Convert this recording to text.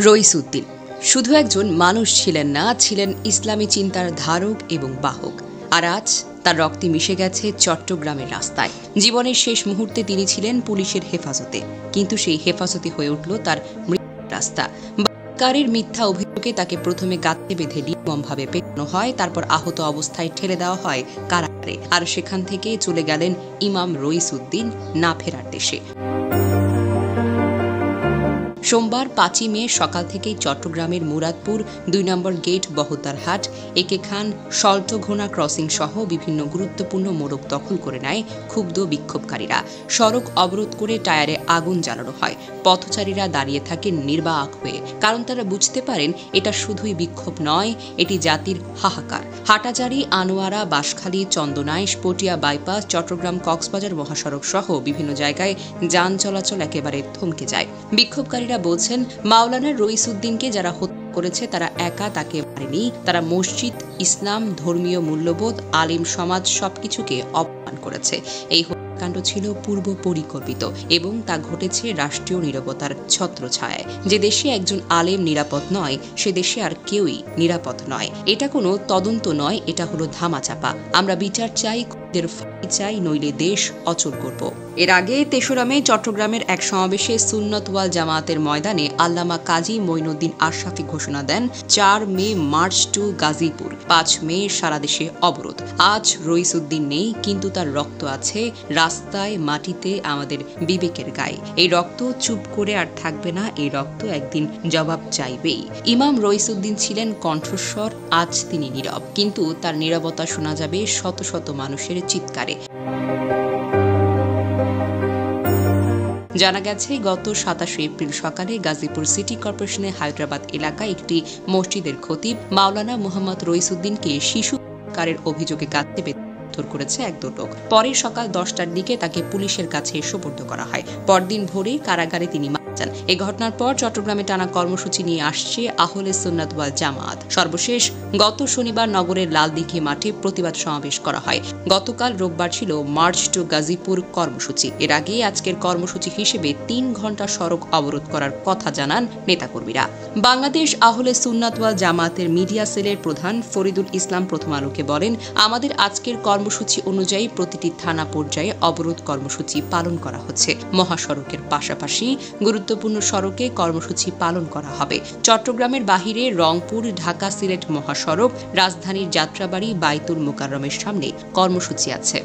রইস উদ্দিন শুধু একজন মানুষ ছিলেন না, ছিলেন ইসলামী চিন্তার ধারক এবং বাহক। আর আজ তার রক্তে মিশে গেছে চট্টগ্রামের রাস্তায়। জীবনের শেষ মুহূর্তে তিনি ছিলেন পুলিশের হেফাজতে, কিন্তু সেই হেফাজতে হয়ে উঠল তার মৃত্যুর রাস্তা। কারের মিথ্যা অভিযোগে তাকে প্রথমে গাঁতে বেঁধে নির্মমভাবে পেটানো হয়, তারপর আহত অবস্থায় ঠেলে দেওয়া হয় কারাগারে। আর সেখান থেকে চলে গেলেন ইমাম রইস উদ্দিন না ফেরার দেশে। সোমবার ৫ই মে সকাল থেকেই চট্টগ্রামের মুরাদপুর ২ নম্বর গেট, বহদ্দারহাট, একে খান, সল্টঘোনা ক্রসিং সহ বিভিন্ন গুরুত্বপূর্ণ মোড়ক দখল করে নেয় ক্ষুব্ধ বিক্ষোভকারীরা। সড়ক অবরোধ করে টায়ারে আগুন জ্বালানো হয়। পথচারীরা দাঁড়িয়ে থাকেন নির্বাক হয়ে, কারণ তারা বুঝতে পারেন এটা শুধুই বিক্ষোভ নয়, এটি জাতির হাহাকার। হাটাজারি, আনোয়ারা, বাঁশখালী, চন্দনাইশ, পটিয়া বাইপাস, চট্টগ্রাম কক্সবাজার মহাসড়ক সহ বিভিন্ন জায়গায় যান চলাচল একেবারে থমকে যায়। বিক্ষোভকারীরা বলছেন, মাওলানা রইস উদ্দিনকে যারা হত্যা করেছে তারা একা তাকে মারেনি, তারা মসজিদ, ইসলাম, ধর্মীয় মূল্যবোধ, আলিম সমাজ সবকিছুকে অপমান করেছে। এই হত্যাকাণ্ড ছিল পূর্ব পরিকল্পিত এবং তা ঘটেছে রাষ্ট্রীয় নীরবতার ছত্রছায়ায়। যে দেশে একজন আলেম নিরাপদ নয়, সে দেশে আর কেউই নিরাপদ নয়। এটা কোনো তদন্ত নয়, এটা হলো ধামাচাপা। আমরা বিচার চাই, চাই, নইলে দেশ অচল করব। এর আগে ৩রা মে চট্টগ্রামের এক সমাবেশে সুন্নত ওয়াল জামায়াতের ময়দানে আল্লামা কাজী মঈনুদ্দিন আশরাফী ঘোষণা দেন, ৪ মে মার্চ টু গাজীপুর, ৫ মে সারা দেশে অবরোধ। আজ রইস উদ্দিন নেই, কিন্তু তার রক্ত আছে রাস্তায়, মাটিতে, আমাদের বিবেকের গায়ে। এই রক্ত চুপ করে আর থাকবে না, এই রক্ত একদিন জবাব চাইবেই। ইমাম রইস উদ্দিন ছিলেন কণ্ঠস্বর, আজ তিনি নীরব, কিন্তু তার নীরবতা শোনা যাবে শত শত মানুষের চিৎকারে। জানা গেছে, গত ২৭ এপ্রিল সকালে গাজীপুর সিটি কর্পোরেশনের হায়দ্রাবাদ এলাকায় একটি মসজিদের খতিব মাওলানা মোহাম্মদ রইস উদ্দিনকে শিশু কারের অভিযোগে গাঁতে বেঁধে করেছে একদল লোক। পরে সকাল ১০টার দিকে তাকে পুলিশের কাছে সোপর্দ করা হয়। পরদিন ভোরে কারাগারে তিনি মারা যান। এই ঘটনার পর চট্টগ্রামে টানা কর্মসূচি নিয়ে আসছে আহলে সুন্নাত ওয়াল জামাত। সর্বশেষ গত শনিবার নগরের লালদিঘি মাঠে প্রতিবাদ সমাবেশ করা হয়। গতকাল রোববার ছিল মার্চ টু গাজীপুর কর্মসূচি। এর আগে আজকের কর্মসূচি হিসেবে ৩ ঘণ্টা সড়ক অবরোধ করার কথা জানান নেতাকর্মীরা। বাংলাদেশ আহলে সুন্নাত ওয়াল জামাতের মিডিয়া সেলের প্রধান ফরিদুল ইসলাম প্রথম আলোকে বলেন, আমাদের আজকের কর্মসূচি অনুযায়ী প্রতিটি থানা পর্যায়ে অবরোধ কর্মসূচি পালন করা হচ্ছে। মহাসড়কের পাশাপাশি গুরুত্বপূর্ণ সড়কে কর্মসূচি পালন করা হবে। চট্টগ্রামের বাহিরে রংপুর, ঢাকা, সিলেট মহাসড়ক, রাজধানীর যাত্রাবাড়ি, বাইতুল মোকাররমের সামনে কর্মসূচি আছে।